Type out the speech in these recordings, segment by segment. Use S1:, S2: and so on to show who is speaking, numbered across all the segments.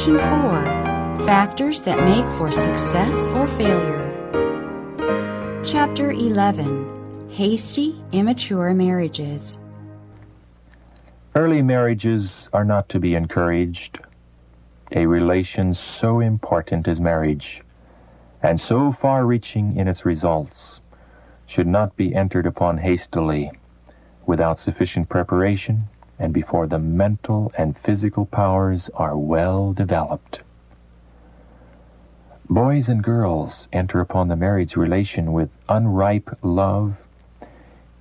S1: Section 4, Factors that Make for Success or Failure. Chapter 11, Hasty, Immature Marriages.
S2: Early marriages are not to be encouraged. A relation so important as marriage, and so far-reaching in its results, should not be entered upon hastily, without sufficient preparation, and before the mental and physical powers are well developed. Boys and girls enter upon the marriage relation with unripe love,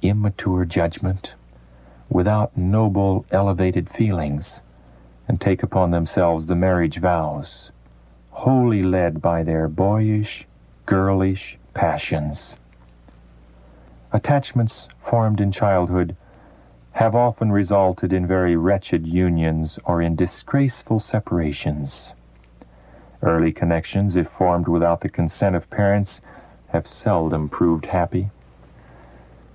S2: immature judgment, without noble, elevated feelings, and take upon themselves the marriage vows, wholly led by their boyish, girlish passions. Attachments formed in childhood have often resulted in very wretched unions or in disgraceful separations. Early connections, if formed without the consent of parents, have seldom proved happy.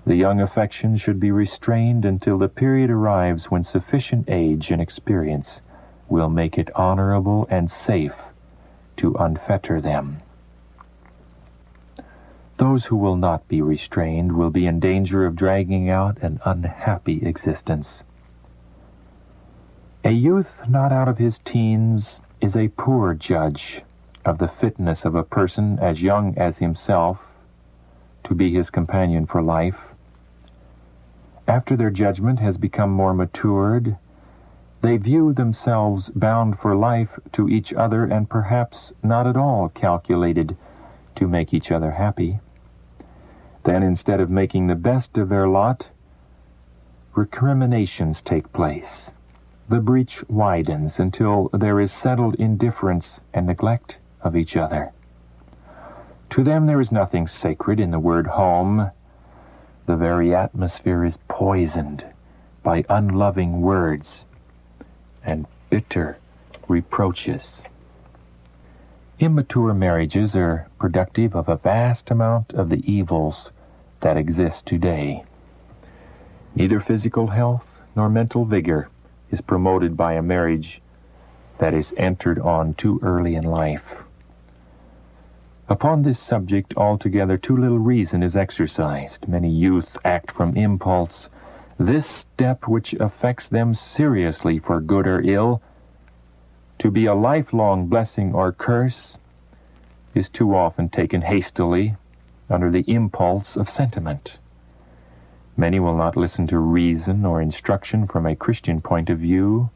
S2: The young affection should be restrained until the period arrives when sufficient age and experience will make it honorable and safe to unfetter them. Those who will not be restrained will be in danger of dragging out an unhappy existence. A youth not out of his teens is a poor judge of the fitness of a person as young as himself to be his companion for life. After their judgment has become more matured, they view themselves bound for life to each other and perhaps not at all calculated to make each other happy. Then, instead of making the best of their lot, recriminations take place. The breach widens until there is settled indifference and neglect of each other. To them there is nothing sacred in the word home. The very atmosphere is poisoned by unloving words and bitter reproaches. Immature marriages are productive of a vast amount of the evils that exist today. Neither physical health nor mental vigor is promoted by a marriage that is entered on too early in life. Upon this subject altogether too little reason is exercised. Many youth act from impulse. This step, which affects them seriously for good or ill, to be a lifelong blessing or curse, is too often taken hastily under the impulse of sentiment. Many will not listen to reason or instruction from a Christian point of view.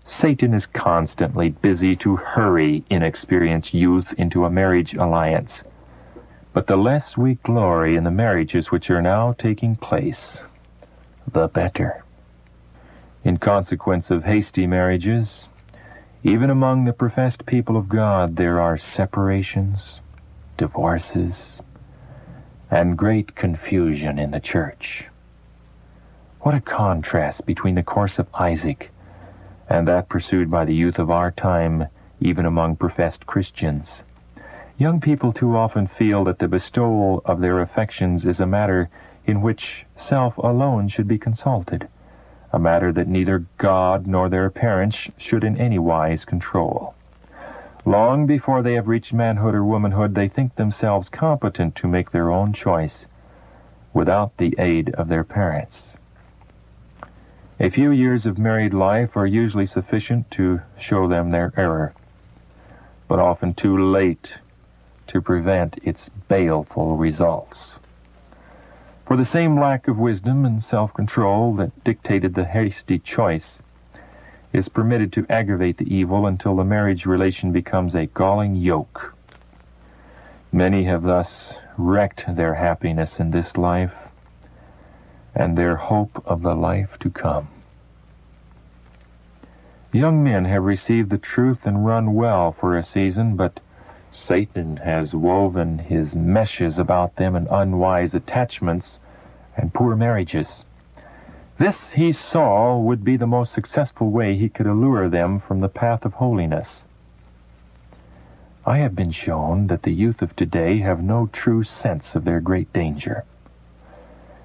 S2: Satan is constantly busy to hurry inexperienced youth into a marriage alliance. But the less we glory in the marriages which are now taking place, the better. In consequence of hasty marriages, even among the professed people of God, there are separations, divorces, and great confusion in the church. What a contrast between the course of Isaac and that pursued by the youth of our time, even among professed Christians. Young people too often feel that the bestowal of their affections is a matter in which self alone should be consulted, a matter that neither God nor their parents should in any wise control. Long before they have reached manhood or womanhood, they think themselves competent to make their own choice without the aid of their parents. A few years of married life are usually sufficient to show them their error, but often too late to prevent its baleful results. For the same lack of wisdom and self-control that dictated the hasty choice is permitted to aggravate the evil until the marriage relation becomes a galling yoke. Many have thus wrecked their happiness in this life and their hope of the life to come. Young men have received the truth and run well for a season, but Satan has woven his meshes about them in unwise attachments and poor marriages. This he saw would be the most successful way he could allure them from the path of holiness. I have been shown that the youth of today have no true sense of their great danger.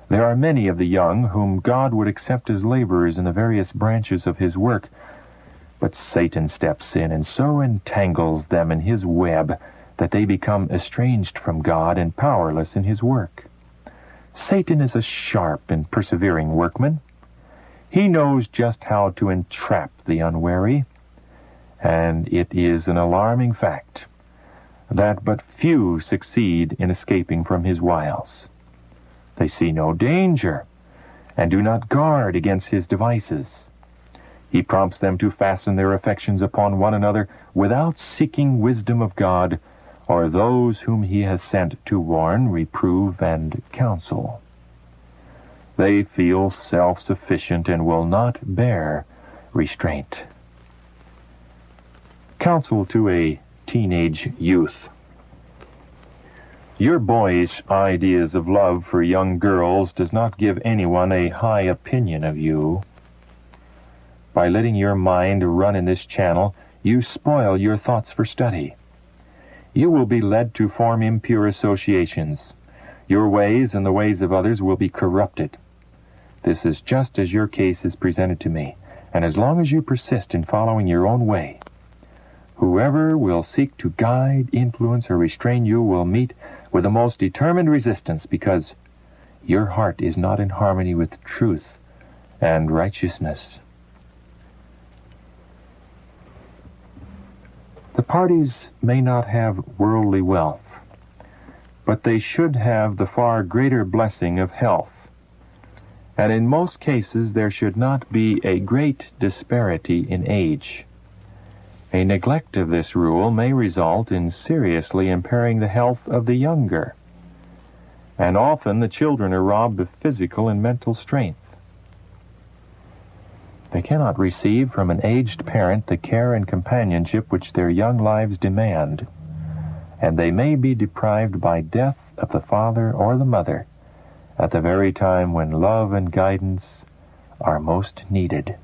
S2: There are many of the young whom God would accept as laborers in the various branches of his work, But Satan steps in and so entangles them in his web that they become estranged from God and powerless in his work. Satan is a sharp and persevering workman. He knows just how to entrap the unwary, and it is an alarming fact that but few succeed in escaping from his wiles. They see no danger and do not guard against his devices. He prompts them to fasten their affections upon one another without seeking wisdom of God or those whom he has sent to warn, reprove, and counsel. They feel self-sufficient and will not bear restraint. Counsel to a teenage youth. Your boyish ideas of love for young girls does not give anyone a high opinion of you. By letting your mind run in this channel, you spoil your thoughts for study. You will be led to form impure associations. Your ways and the ways of others will be corrupted. This is just as your case is presented to me, and as long as you persist in following your own way, whoever will seek to guide, influence, or restrain you will meet with the most determined resistance, because your heart is not in harmony with truth and righteousness. The parties may not have worldly wealth, but they should have the far greater blessing of health. And in most cases there should not be a great disparity in age. A neglect of this rule may result in seriously impairing the health of the younger, and often the children are robbed of physical and mental strength. They cannot receive from an aged parent the care and companionship which their young lives demand, and they may be deprived by death of the father or the mother at the very time when love and guidance are most needed.